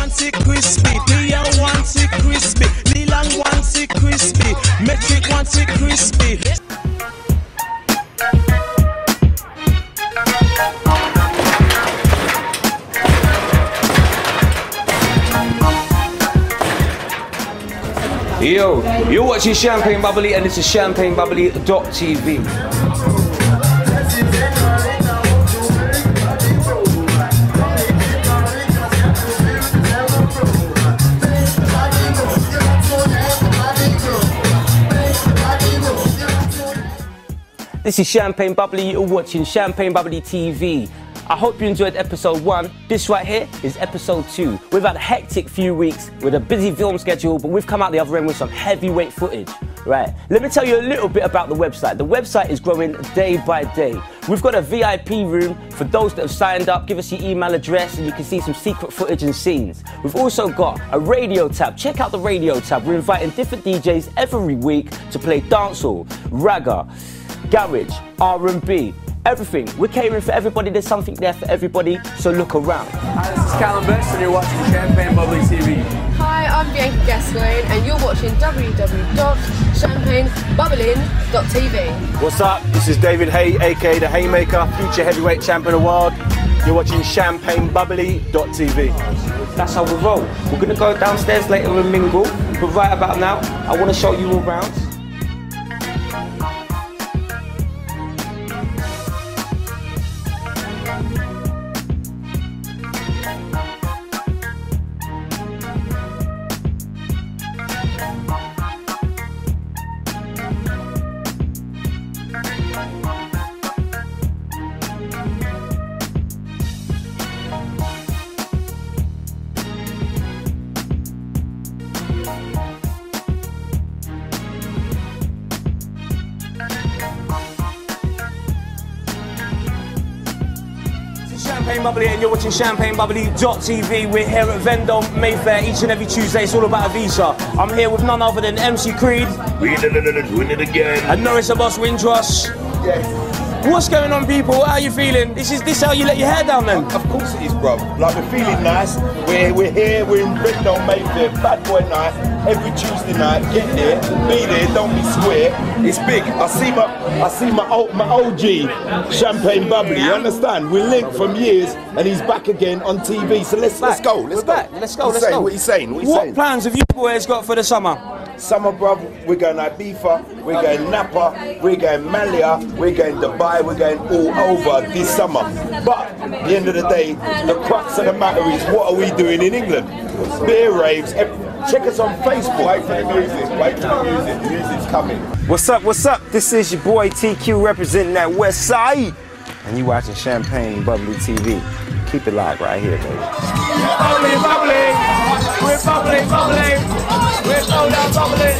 wants it crispy, Tia wants it crispy, Leland wants it crispy, Metric wants it crispy. Yo, you're watching Champagne Bubbly and this is champagnebubbly.tv. This is Champagne Bubbly, you're watching Champagne Bubbly TV. I hope you enjoyed episode 1. This right here is episode 2. We've had a hectic few weeks with a busy film schedule, but we've come out the other end with some heavyweight footage. Right, let me tell you a little bit about the website. The website is growing day by day. We've got a VIP room for those that have signed up. Give us your email address and you can see some secret footage and scenes. We've also got a radio tab. Check out the radio tab. We're inviting different DJs every week to play dancehall, ragga, garage, R&B, everything. We're catering for everybody. There's something there for everybody, so look around. Hi, this is Calum and you're watching Champagne Bubbly TV. Hi, I'm Bianca Gascoigne and you're watching www.champagnebubbling.tv. What's up? This is David Haye, aka the Haymaker, future heavyweight champion award. You're watching champagnebubbly.tv. That's how we roll. We're gonna go downstairs later and mingle, but right about now, I want to show you all round. Champagne Bubbly and you're watching champagnebubbly.tv. We're here at Vendome, Mayfair, each and every Tuesday. It's all about a visa. I'm here with none other than MC Creed. Win it again. And Norris Da Boss Windross. Yes. What's going on, people? How are you feeling? This how you let your hair down then? Of course it is, bro. Like, we're feeling nice. We're here, we're in Vendome, Mayfair, bad boy night, every Tuesday night. Get there, be there, don't be square. It's big. I see my OG, Champagne Bubbly, you understand? We're linked from years and he's back again on TV. So let's go. Let's go. Let's go. What are you saying? What plans have you boys got for the summer? Summer, bruv, we're going Ibiza, we're going Napa, we're going Malia, we're going Dubai, we're going all over this summer. But at the end of the day, the crux of the matter is, what are we doing in England? Beer raves. Check us on Facebook. Wait for the music. The music's coming. What's up? This is your boy TQ representing that West Side. And you watching Champagne Bubbly TV. Keep it live right here, baby. Bubbly. We're bubbly. We're so down bubbly.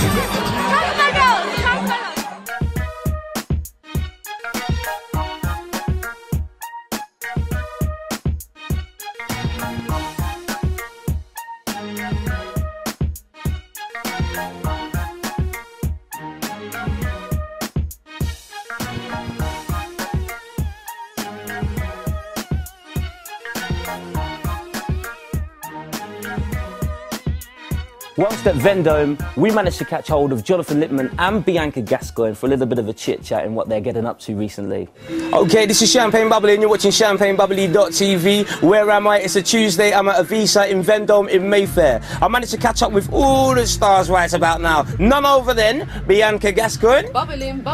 Whilst at Vendome, we managed to catch hold of Jonathan Lippman and Bianca Gascoigne for a little bit of a chit-chat in what they're getting up to recently. Okay, this is Champagne Bubbly and you're watching champagnebubbly.tv. Where am I? It's a Tuesday. I'm at a visa in Vendome in Mayfair. I managed to catch up with all the stars right about now. None over then, Bianca Gascoigne. Bubbling.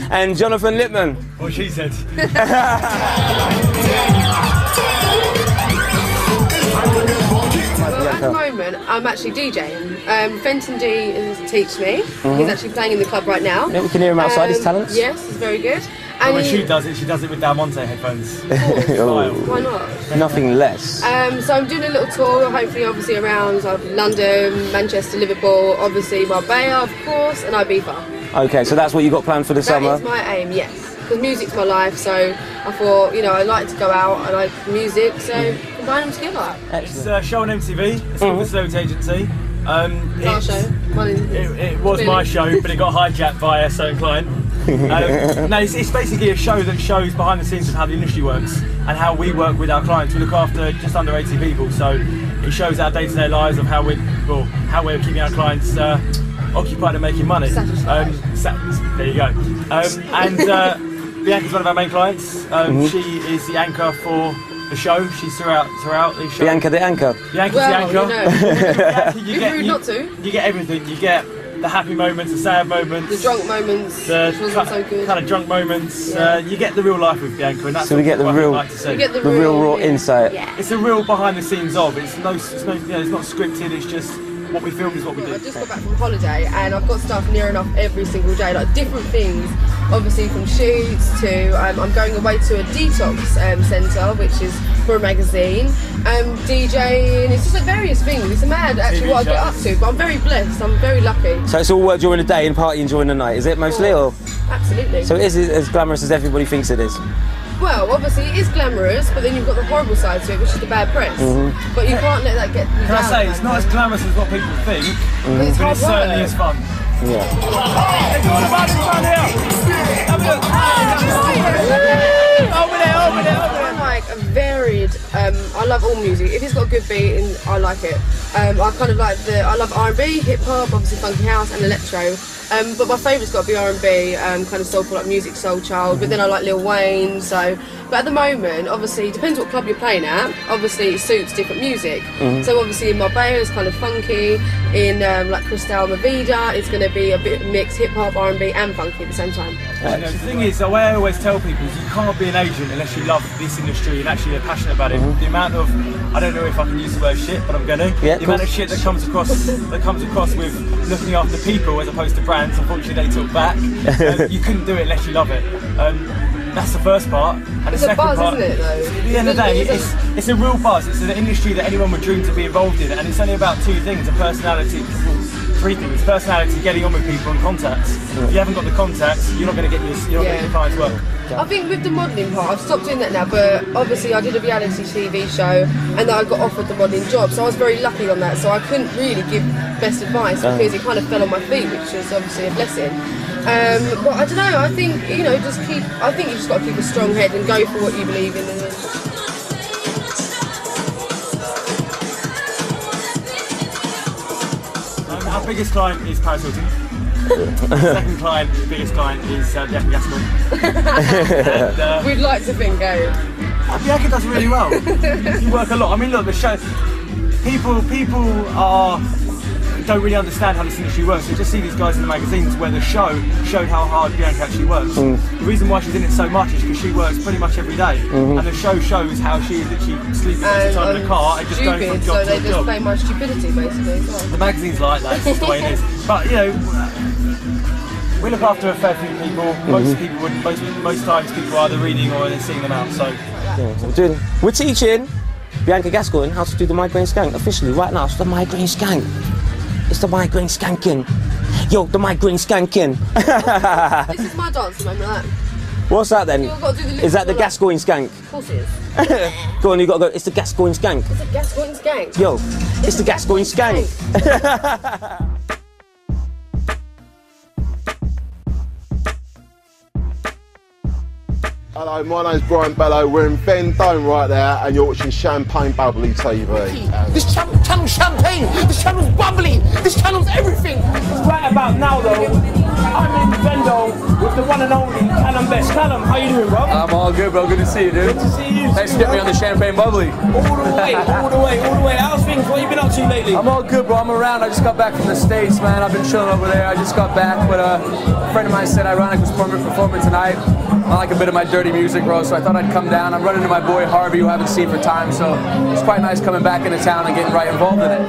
And Jonathan Lippman. What she said. At the moment, I'm actually DJing. Fenton D teaches me. He's actually playing in the club right now. Yeah, we can hear him outside, his talents. Yes, he's very good. And when she does it with Dalmonte headphones. Oh, why not? Nothing less. So I'm doing a little tour, hopefully obviously around London, Manchester, Liverpool, obviously Marbella, of course, and Ibiza. Okay, so that's what you got planned for the summer? That is my aim, yes. Because music's my life, so I thought, you know, I like to go out, I like music, so combine them together. It's a show on MTV, it's called The Solids Agency. Our show. It was my show, but it got hijacked by a certain client. No, it's basically a show that shows behind the scenes of how the industry works and how we work with our clients. We look after just under 80 people, so it shows our day-to-day lives of how we're keeping our clients occupied and making money. There you go. Bianca's one of our main clients. She is the anchor for the show. She's throughout the show. Bianca the anchor. Bianca's the anchor. You know. You get everything. You get the happy moments, the sad moments, the drunk moments, the which wasn't so good. kind of drunk moments. You get the real life with Bianca, and that's So we get the real, like to see. the real raw insight. Yeah. It's the real behind the scenes of. It's not scripted. It's just what we film is what we do. I just got back from holiday and I've got stuff near enough every single day, like different things. Obviously from shoots to I'm going away to a detox centre, which is for a magazine. DJing, it's just like various things. It's mad actually what I get up to, but I'm very blessed. I'm very lucky. So it's all work during the day and partying during the night, is it mostly, or? Absolutely. So is it as glamorous as everybody thinks it is? Well, obviously it is glamorous, but then you've got the horrible side to it, which is the bad press. But you can't let that get you Can down. I say, it's not as glamorous as what people think, But it's but hard it certainly work. is fun. Yeah. It's all about the fun here. Have a look. Over there. I'm like a varied. I love all music. If it's got a good beat, and I like it. I kind of like I love R&B, hip hop, obviously funky house, and electro. But my favourite's got to be R&B, kind of soulful, like Music Soul Child. But then I like Lil Wayne. So, but at the moment, obviously, it depends what club you're playing at. Obviously, it suits different music. So obviously, in Marbella, it's kind of funky. In like Cristal Movida, it's going to be a bit mixed hip hop, R&B, and funky at the same time. The thing is, the way I always tell people is you can't be an agent unless you love this industry and actually are passionate about it. The amount of, I don't know if I can use the word shit, but I'm going to. Yeah, the amount of shit that comes across with looking after people as opposed to brands, unfortunately they took back. You couldn't do it unless you love it. That's the first part. And It's the a second buzz, part, isn't it, though? at the end of the day, it's a real buzz. It's an industry that anyone would dream to be involved in, and it's only about two things: a personality, three things: personality, getting on with people, and contacts. If you haven't got the contacts, you're not going to get your clients' work. I think with the modelling part, I've stopped doing that now, but obviously I did a reality TV show and then I got offered the modelling job, so I was very lucky on that, so I couldn't really give best advice because it kind of fell on my feet, which was obviously a blessing. But I don't know, I think, you know, I think you just got to keep a strong head and go for what you believe in. And Our biggest client is Paris Hilton. Second client, biggest client is Bianca Gascoigne. we'd like to think, Bianca does really well. You work a lot. I mean, look, the show. People don't really understand how this industry works. They just see these guys in the magazines where the show showed how hard Bianca actually works. The reason why she's in it so much is because she works pretty much every day, and the show shows how she is literally sleeping most of the time in the car and just going from job so they to just job. play my stupidity basically as well. The magazine's like that, it's just the way it is. But you know, we look after a fair few people. Most times people are either reading or they're seeing them out. So we're teaching Bianca Gascoigne how to do the migraine skank officially right now. It's the migraine skank. It's the migraine skanking. Yo, the migraine skanking. This is my dance, remember that? What's that then? You've got to do the Is that the lips Gascoigne skank? Of course it is. Go on, you got to go. It's the Gascoigne skank. It's a Gascoigne skank. Yo, it's the Gascoigne skank. Hello, my name's Bryan Belo. We're in Vendome right there, and you're watching Champagne Bubbly TV. This channel's champagne, this channel's bubbly, this channel's everything. Right about now though, I'm in Vendome with the one and only Calum Best. Calum, how you doing, bro? I'm all good, bro. Good to see you, dude. Good to see you. Thanks for getting me on the Champagne Bubbly. All the way. How's things? What you been up to lately? I'm all good, bro. I'm around. I just got back from the States, man. I've been chilling over there. I just got back, but a friend of mine said Ironik was performing tonight. I like a bit of my dirty music, bro, so I thought I'd come down. I'm running into my boy Harvey, who I haven't seen for time, so it's quite nice coming back into town and getting right involved in it.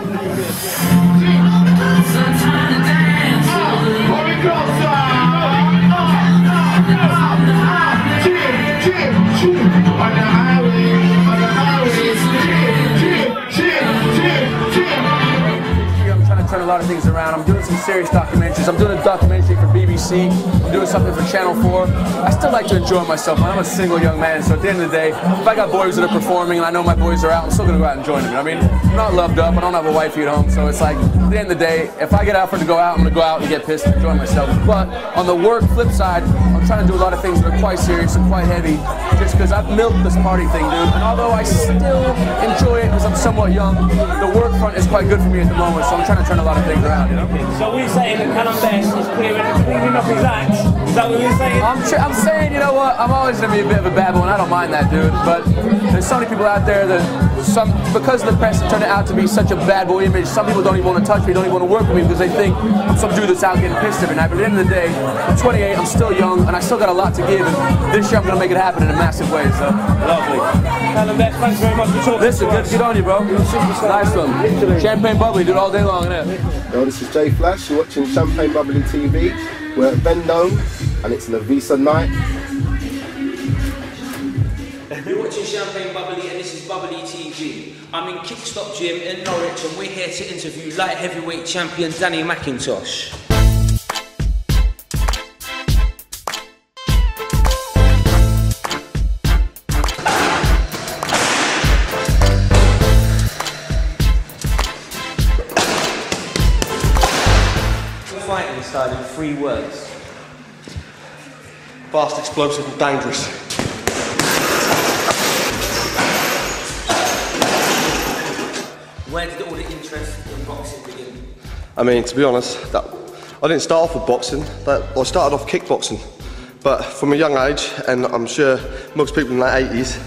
I'm trying to turn a lot of things around. I'm doing some serious documentaries. I'm doing a documentary for BBC. I'm doing something for Channel 4. I still like to enjoy myself. I'm a single young man, so at the end of the day, if I got boys that are performing and I know my boys are out, I'm still going to go out and join them. I mean, I'm not loved up. I don't have a wifey at home, so it's like, at the end of the day, if I get offered to go out, I'm going to go out and get pissed and enjoy myself. But on the work flip side, I'm trying to do a lot of things that are quite serious and quite heavy, just because I've milked this party thing, dude. And although I still enjoy it because I'm somewhat young, the work front is quite good for me at the moment, so I'm trying to turn a lot of things around, you know? So we're saying that Calum Best is clearing up his act. Is that what you're saying? I'm saying, you know what, I'm always going to be a bit of a bad boy, and I don't mind that, dude. But there's so many people out there that, because of the press have turned it out to be such a bad boy image, some people don't even want to touch me, don't even want to work with me because they think I'm some dude that's out getting pissed every night. But at the end of the day, I'm 28, I'm still young, and I still got a lot to give, and this year I'm going to make it happen in a massive way, so. Lovely. Calum Best, thanks very much for talking. Listen, good on you, bro. Nice one. Champagne bubbly, dude, all day long, innit? Yo, this is Jey Flash, you're watching Champagne Bubbly TV. We're at Vendome, and it's an Avisa night. You're watching Champagne Bubbly, and this is Bubbly TV. I'm in Kickstop Gym in Norwich, and we're here to interview light heavyweight champion Danny Macintosh. Fighting style in 3 words. Fast, explosive and dangerous. Where did all the interest in boxing begin? I mean, to be honest, I didn't start off with boxing. I started off kickboxing. But from a young age, and I'm sure most people in the 80s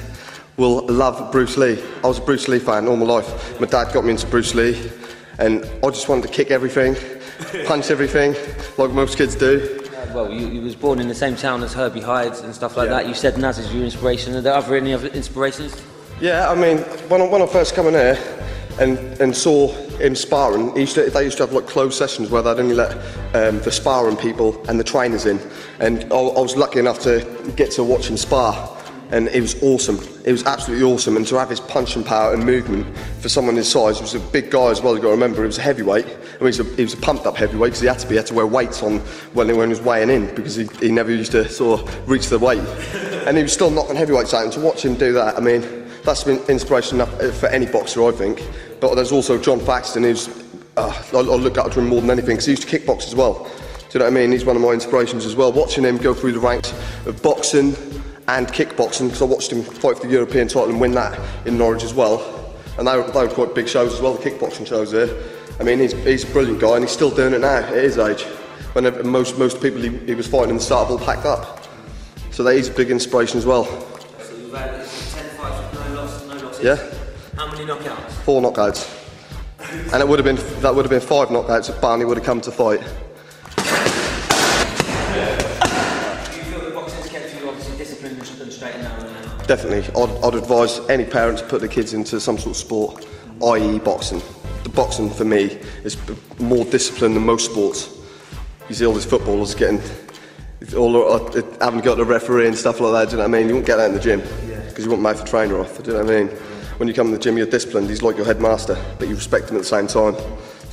will love Bruce Lee. I was a Bruce Lee fan all my life. My dad got me into Bruce Lee, and I just wanted to kick everything, punch everything, like most kids do. Well, you was born in the same town as Herbie Hyde and stuff like that. You said Naz is your inspiration. Are there any other inspirations? Yeah, I mean, when I first come in here and saw him sparring, they used to have like closed sessions where they'd only let the sparring people and the trainers in. And I was lucky enough to get to watch him spar. And it was awesome. It was absolutely awesome. And to have his punching power and movement for someone his size, he was a big guy as well. You've got to remember, he was a heavyweight. I mean, he was a pumped up heavyweight because he had to wear weights on when he was weighing in because he never used to sort of reach the weight. And he was still knocking heavyweights out. And to watch him do that, I mean, that's been inspiration enough for any boxer, I think. But there's also John Faxton, who's, I look up to him more than anything because he used to kickbox as well. Do you know what I mean? He's one of my inspirations as well. Watching him go through the ranks of boxing and kickboxing, because I watched him fight for the European title and win that in Norwich as well. And they were quite big shows as well, the kickboxing shows there. I mean, he's a brilliant guy and he's still doing it now at his age. When most people he was fighting in the start of all packed up. So he's a big inspiration as well. So you've had 10 fights with no losses? Yeah. How many knockouts? 4 knockouts. And that would have been 5 knockouts if Barney would have come to fight. Definitely, I'd advise any parent to put their kids into some sort of sport, i.e. boxing. The boxing for me is more disciplined than most sports. You see all these footballers having got the referee and stuff like that, do you know what I mean? You won't get that in the gym, because you won't mouth the trainer off, do you know what I mean? When you come to the gym, you're disciplined, he's like your headmaster, but you respect him at the same time, do you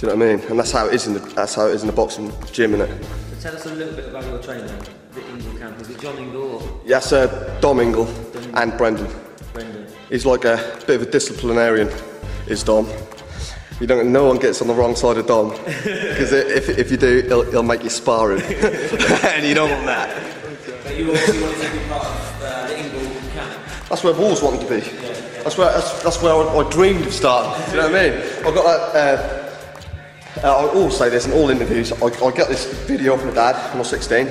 know what I mean? And that's how it is in the boxing gym, innit? Tell us a little bit about your trainer, the Ingle camp. Is it John Ingle or? Yes, Dom Ingle and Brendan. He's like a bit of a disciplinarian, is Dom. No one gets on the wrong side of Dom, because if you do, he'll make you sparring, and you don't want that. But you obviously wanted to be part of the Ingle camp. That's where I've always wanted to be. Yeah. That's where I dreamed of starting. Do you know what I mean? I got that. I always say this in all interviews. I got this video of my dad when I was 16.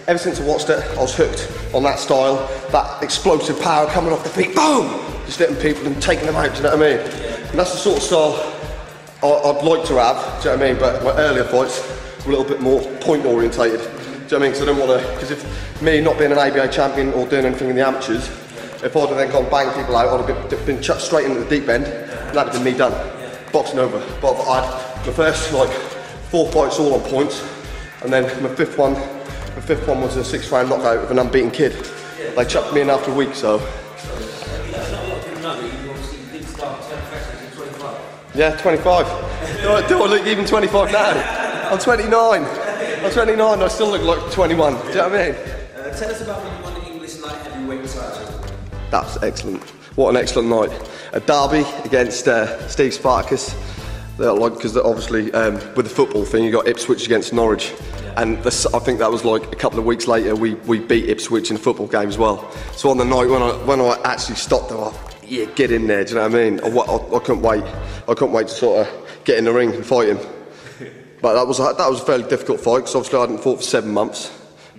Ever since I watched it, I was hooked on that style, that explosive power coming off the feet, boom! Just hitting people and taking them out, do you know what I mean? And that's the sort of style I'd like to have, do you know what I mean? But my earlier fights were a little bit more point orientated, do you know what I mean? Because I don't want to, because if me not being an ABA champion or doing anything in the amateurs, if I'd have then gone bang people out, I'd have been chucked straight into the deep end, and that'd have been me done. Boxing over. But I had my first 4 fights all on points, and then my fifth one was a 6-round knockout with an unbeaten kid. They chucked me in after a week, so. That's not a lot of people know that you obviously did start turning professional in 25. Yeah, 25. Do I look even 25 now? I'm 29. I'm 29, I still look like 21. Do you know what I mean? Tell us about when you won the English light heavyweight title. That's excellent. What an excellent night. A derby against Steve Spartacus. Because obviously with the football thing, you got Ipswich against Norwich. And I think that was like a couple of weeks later, we beat Ipswich in a football game as well. So on the night when I actually stopped, I was like, yeah, get in there, do you know what I mean? I couldn't wait. I couldn't wait to sort of get in the ring and fight him. But that was a fairly difficult fight, because obviously I hadn't fought for 7 months.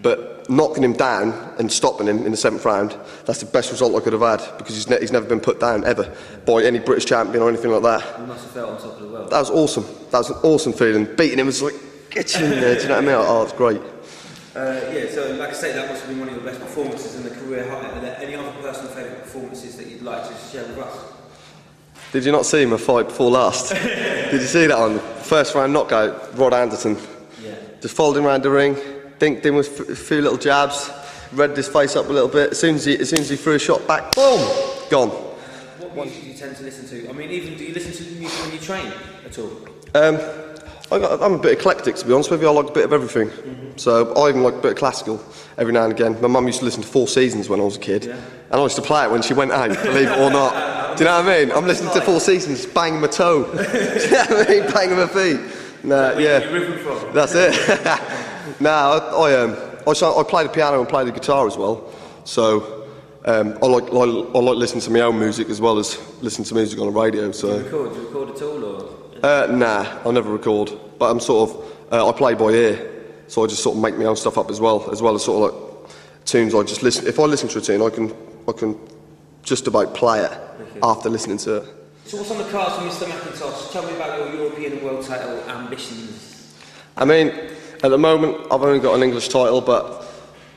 But knocking him down and stopping him in the 7th round, that's the best result I could have had, because he's never been put down ever by any British champion or anything like that. You must have felt on top of the world. That was awesome. That was an awesome feeling. Beating him was like, get you in there, do you know what I mean? Oh, it's great. Yeah, so like I say, that must have been one of your best performances in the career high. Are there any other personal favourite performances that you'd like to share with us? Did you not see my fight before last? Did you see that one? First round knockout, Rod Anderson. Yeah. Just followed him around the ring, dinked him with a few little jabs, redded his face up a little bit. As soon as he threw a shot back, boom, gone. What music do you tend to listen to? I mean, even do you listen to music when you train at all? I'm a bit eclectic, to be honest with you. I like a bit of everything. So I even like a bit of classical every now and again. My mum used to listen to Four Seasons when I was a kid, and I used to play it when she went out, believe it or not. Do you know what I mean? I'm listening to Four Seasons, banging my toe. Do you know what I mean? Banging my feet. Nah, yeah. That's it. Nah, I play the piano and play the guitar as well. So I like listening to my own music as well as listening to music on the radio. So. Do you record at all, or? Nah, I never record, but I'm sort of, I play by ear, so I just sort of make my own stuff up as well as sort of like tunes. I just listen. If I listen to a tune, I can just about play it after listening to it. So what's on the cards for Mr. Macintosh? Tell me about your European and world title ambitions. I mean, at the moment, I've only got an English title, but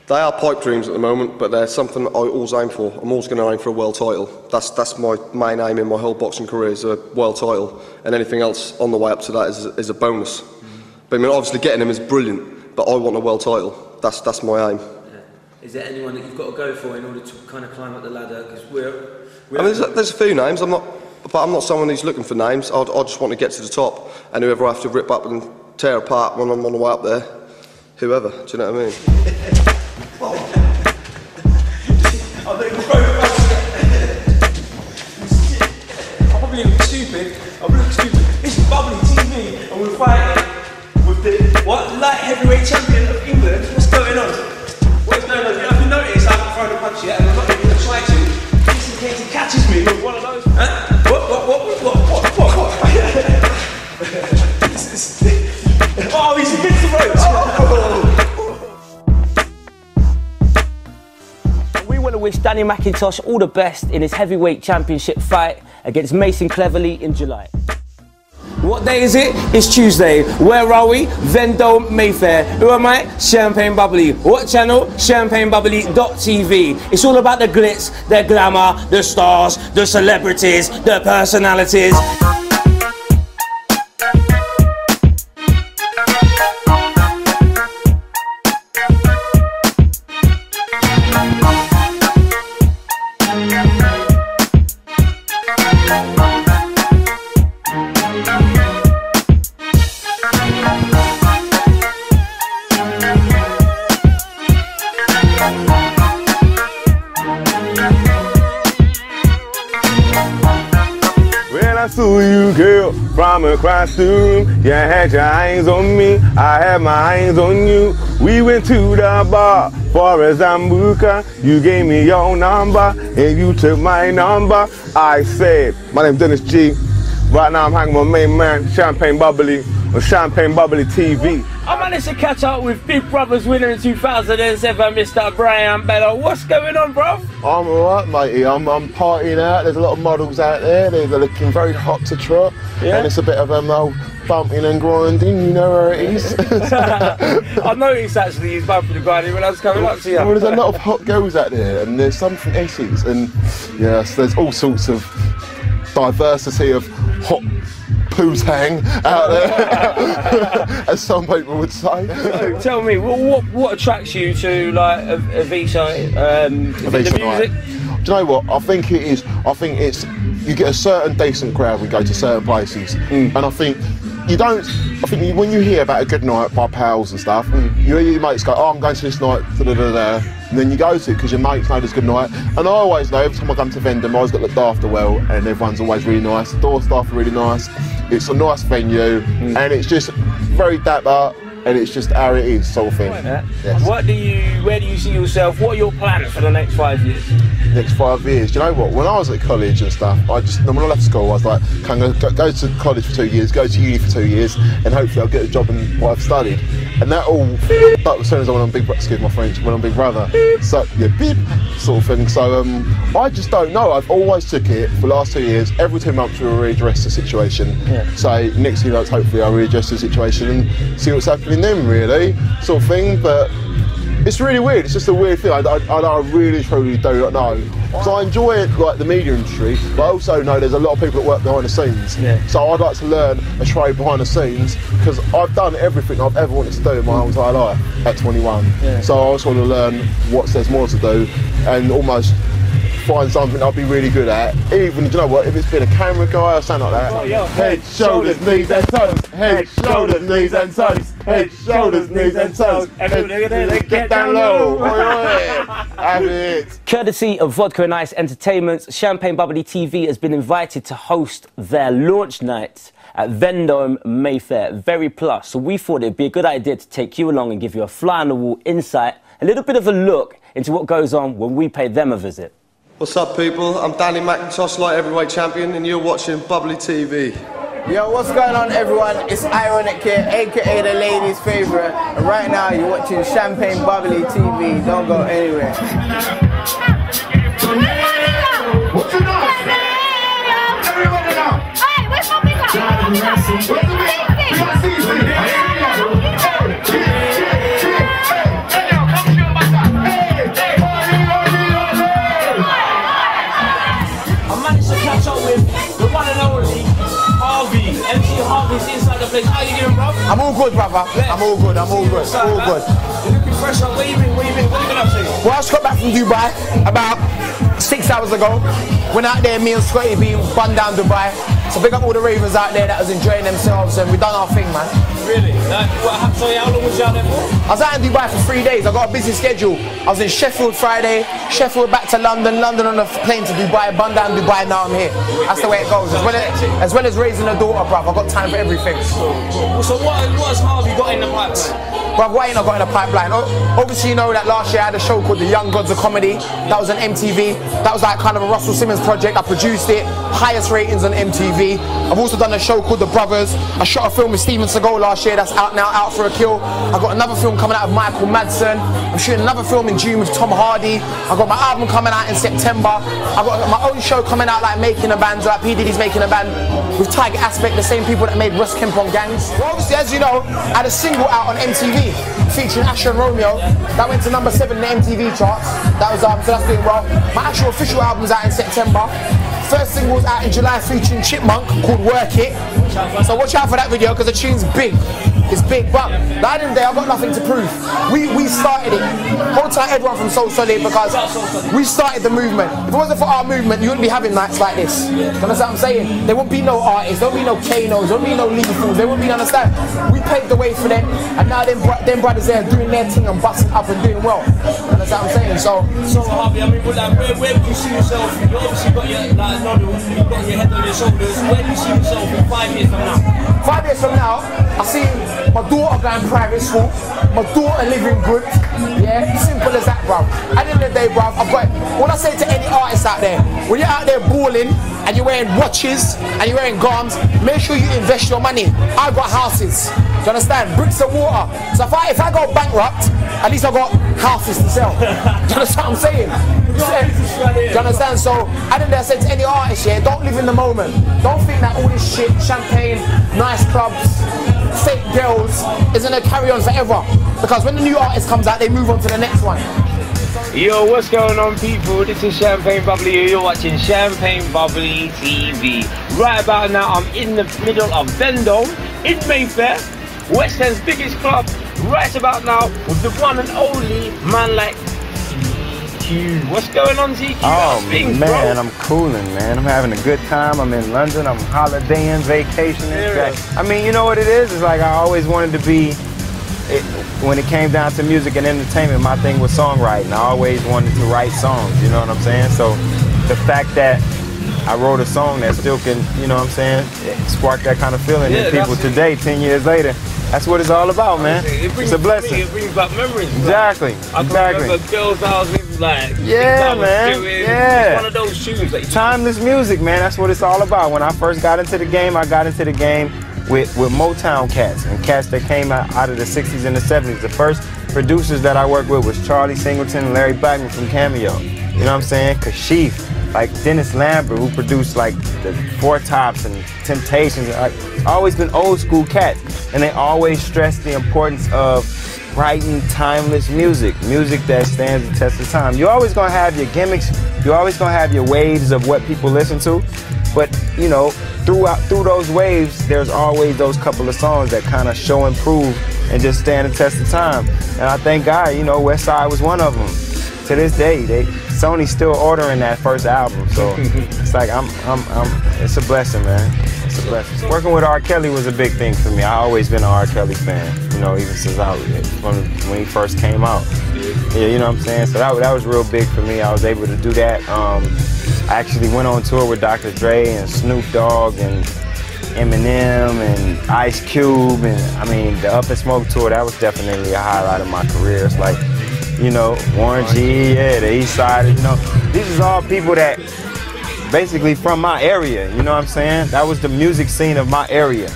they are pipe dreams at the moment, but they're something I always aim for. I'm always going to aim for a world title. That's my main aim in my whole boxing career, is a world title, and anything else on the way up to that is a bonus. But I mean, obviously getting him is brilliant, but I want a world title. That's my aim. Yeah. Is there anyone that you've got to go for in order to kind of climb up the ladder? Because I mean, there's a few names. I'm not someone who's looking for names. I just want to get to the top, and whoever I have to rip up and tear apart when I'm on the way up there, whoever. Do you know what I mean? I probably look stupid. This is Bubbly TV, and we're fighting with the light heavyweight champion of England. What's going on? What's going on? Have you noticed I haven't thrown a punch yet, and I'm not even going to try to, just in case he catches me with one of those. What? Oh, he's against the ropes. We want to wish Danny Macintosh all the best in his heavyweight championship fight against Mason Cleverly in July. What day is it? It's Tuesday. Where are we? Vendome, Mayfair. Who am I? Champagne Bubbly. What channel? ChampagneBubbly.tv. It's all about the glitz, the glamour, the stars, the celebrities, the personalities. I saw you, girl, from across the room. You had your eyes on me, I had my eyes on you. We went to the bar for a Zambuca. You gave me your number, and you took my number. I said, my name's Dennis G. Right now I'm hanging with my main man, Champagne Bubbly, on Champagne Bubbly TV. I managed to catch up with Big Brothers winner in 2007, Mr. Bryan Belo. What's going on, bro? I'm alright, matey. I'm partying out. There's a lot of models out there. They're looking very hot to trot. Yeah. And it's a bit of old bumping and grinding, you know where it is. I noticed actually he's bumping and grinding when I was coming up to you. Well, there's a lot of hot girls out there, and there's some from Essex, and yes, there's all sorts of diversity of hot pootang out there, as some people would say. So, tell me, what attracts you to like Avisha? The music? Do you know what? I think it's you get a certain decent crowd when you go to certain places, and I think you don't. I think when you hear about a good night by pals and stuff, you hear your mates go, "Oh, I'm going to this night," and then you go to it because your mates know there's a good night. And I always know every time I come to Vendham, I always get looked after well, and everyone's always really nice. The door staff are really nice. It's a nice venue, and it's just very dapper. And it's just how it is, sort of thing. Yes. Where do you see yourself? What are your plans for the next 5 years? Next 5 years, do you know what? When I was at college and stuff, when I left school, I was like, can I go to college for 2 years, go to uni for 2 years, and hopefully I'll get a job in what I've studied. And that all up as soon as I went on Big Brother, excuse my French, went on Big Brother. So, yeah, beep, sort of thing. So, I just don't know. I've always took it for the last 2 years. Every 2 months we'll readdress the situation. So, next few months, hopefully I'll readdress the situation and see what's happening then, really, sort of thing. But it's really weird. It's just a weird thing. I really, truly do not know. So I enjoy it, like the media industry, but I also know there's a lot of people that work behind the scenes. So I'd like to learn a trade behind the scenes because I've done everything I've ever wanted to do in my whole entire life at 21. So I also want to learn there's more to do and almost find something I'll be really good at. Even, you know what, if it's been a camera guy or something like that. Head, shoulders, knees and toes. Head, shoulders, knees and toes. Head, shoulders, knees and toes. Get down low. Have it. Courtesy of Vodka and Ice Entertainment's Champagne Bubbly TV has been invited to host their launch night at Vendome Mayfair, very plus. So we thought it'd be a good idea to take you along and give you a fly on the wall insight, a little bit of a look into what goes on when we pay them a visit. What's up, people? I'm Danny Macintosh, light heavyweight champion, and you're watching Bubbly TV. Yo, what's going on, everyone? It's Ironik here, aka the ladies' favorite. And right now, you're watching Champagne Bubbly TV. Don't go anywhere. What you know? Everybody now. Hey, where's my pickup? Harvey's inside the place. How you doing, bro? I'm all good, brother. I'm all good. I'm all good. All good. You're looking fresh up. Where you been? What you been up to? Well, I just got back from Dubai about 6 hours ago. Went out there, me and Scotty B, bun down Dubai. So big up all the ravers out there that was enjoying themselves, and we done our thing, man. Really? So how long was you out there for? I was out in Dubai for 3 days. I got a busy schedule. I was in Sheffield Friday, Sheffield back to London, London on a plane to Dubai, bun down Dubai, now I'm here. That's the way it goes. As well as raising a daughter, bruv. I've got time for everything. So what has Harvey got in the pipeline? Bruv, what ain't I got in the pipeline? Obviously, you know that last year I had a show called The Young Gods of Comedy. That was on MTV. That was like kind of a Russell Simmons project. I produced it. Highest ratings on MTV. I've also done a show called The Brothers. I shot a film with Steven Seagal last year that's out now, Out for a Kill. I got another film coming out of Michael Madsen. I'm shooting another film in June with Tom Hardy. I got my album coming out in September. I got my own show coming out, like Making a Band, like P. Diddy's Making a Band with Tiger Aspect, the same people that made Russ Kemp on Gangs. Well, obviously, as you know, I had a single out on MTV featuring Asher and Romeo. That went to number 7 in the MTV charts. That was so that's doing well. My actual official album's out in September. First single was out in July featuring Chipmunk called Work It. So watch out for that video because the tune's big. It's big, but at the end of the day, I've got nothing to prove. We started it. Hold tight, everyone from Soul Solid, because we started the movement. If it wasn't for our movement, you wouldn't be having nights like this. You understand what I'm saying? There won't be no artists, there won't be no Kanos, there won't be no Lethals, there won't be, understand? We paved the way for them, and now them brothers there doing their thing and busting up and doing well. You understand what I'm saying? So Harvey, I mean, where do you see yourself? You obviously got your noodles, you've got your head on your shoulders. Where do you see yourself in 5 years from now? 5 years from now, I see my daughter going private school, my daughter living good, yeah, simple as that, bruv. At the end of the day, bruv, I've got, what I say to any artist out there, when you're out there balling and you're wearing watches and you're wearing garms, make sure you invest your money. I've got houses, do you understand? Bricks and water. So if I go bankrupt, at least I've got houses to sell. Do you understand what I'm saying? Do you understand? So at the end of the day, I said to any artist, yeah, don't live in the moment. Don't think that all this shit, champagne, nice clubs, fake girls is gonna carry on forever, because when the new artist comes out, they move on to the next one. Yo, what's going on, people? This is Champagne Bubbly. You're watching Champagne Bubbly TV. Right about now, I'm in the middle of Vendome in Mayfair, West End's biggest club. Right about now with the one and only man like TQ. What's going on, TQ? Oh Things, man, bro? I'm cooling, man. I'm having a good time. I'm in London. I'm holidaying, vacationing. Yeah. I mean, you know what it is? It's like I always wanted to be. When it came down to music and entertainment, my thing was songwriting. I always wanted to write songs. You know what I'm saying? So the fact that I wrote a song that still can, you know what I'm saying, spark that kind of feeling in people today, 10 years later. That's what it's all about, man. It's a blessing. It brings back memories. Exactly. I can remember girls I was with, like, yeah, man. Yeah. It's one of those tunes that you timeless music, man. That's what it's all about. When I first got into the game, I got into the game with Motown cats and cats that came out of the 60s and the 70s. The first producers that I worked with was Charlie Singleton and Larry Blackman from Cameo. You know what I'm saying? Kashif. Like Dennis Lambert, who produced like the Four Tops and Temptations. Always been old school cats, and they always stress the importance of writing timeless music, music that stands the test of time. You're always gonna have your gimmicks, you're always gonna have your waves of what people listen to, but you know, through those waves, there's always those couple of songs that kind of show and prove and just stand the test of time. And I thank God, you know, West Side was one of them. To this day, Sony's still ordering that first album, so it's like it's a blessing, man. It's a blessing. Working with R. Kelly was a big thing for me. I always been an R. Kelly fan, you know, even since when he first came out. Yeah, you know what I'm saying. So that was real big for me. I was able to do that. I actually went on tour with Dr. Dre and Snoop Dogg and Eminem and Ice Cube, and I mean the Up and Smoke tour. That was definitely a highlight of my career. It's like, you know, Warren G, yeah, the East Side, you know. These is all people that basically from my area, you know what I'm saying? That was the music scene of my area.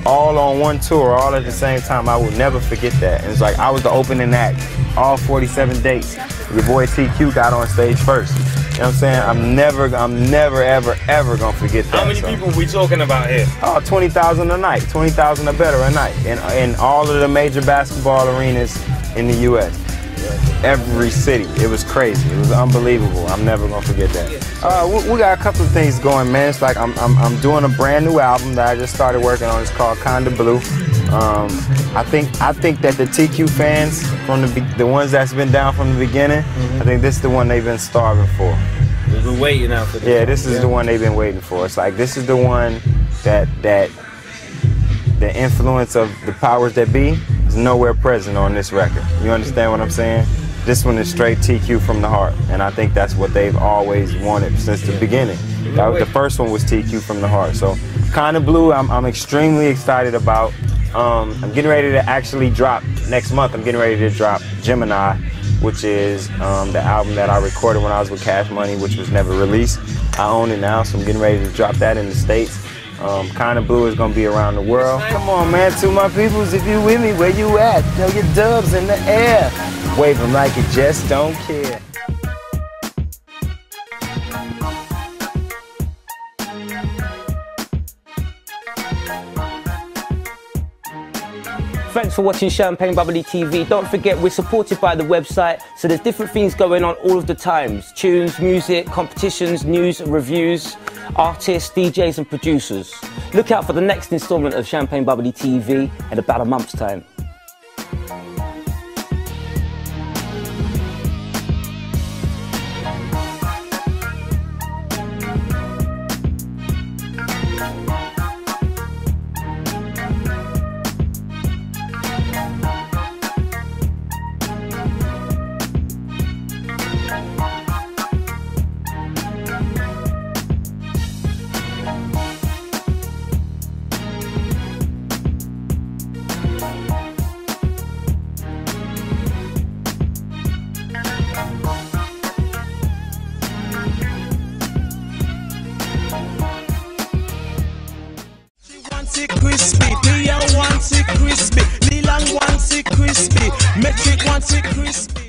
All on one tour, all at the same time. I will never forget that. And it's like I was the opening act, all 47 dates. Your boy TQ got on stage first. You know what I'm saying? I'm never, ever gonna forget that. How many people we talking about here? Oh, 20,000 a night, 20,000 or better a night. In all of the major basketball arenas in the US. Every city. It was crazy. It was unbelievable. I'm never gonna forget that. We got a couple of things going, man. It's like I'm doing a brand new album that I just started working on. It's called Kinda Blue. I think that the TQ fans, from the ones that's been down from the beginning, I think this is the one they've been starving for. We've been waiting out for this. Yeah, this is the one they've been waiting for. It's like this is the one that the influence of the powers that be is nowhere present on this record. You understand what I'm saying? This one is straight TQ from the heart, and I think that's what they've always wanted since the beginning. The first one was TQ from the heart. So, Kinda Blue, I'm extremely excited about. I'm getting ready to actually drop next month. I'm getting ready to drop Gemini, which is the album that I recorded when I was with Cash Money, which was never released. I own it now, so I'm getting ready to drop that in the States. Kinda Blue is gonna be around the world. Come on, man, to my peoples, if you with me, where you at? Throw your dubs in the air. Wave them like you just don't care. Thanks for watching Champagne Bubbly TV. Don't forget we're supported by the website, so there's different things going on all of the times. Tunes, music, competitions, news, reviews, artists, DJs and producers. Look out for the next installment of Champagne Bubbly TV in about a month's time. Crispy, Leo wants it crispy, Lilang wants it crispy, Metric wants it crispy.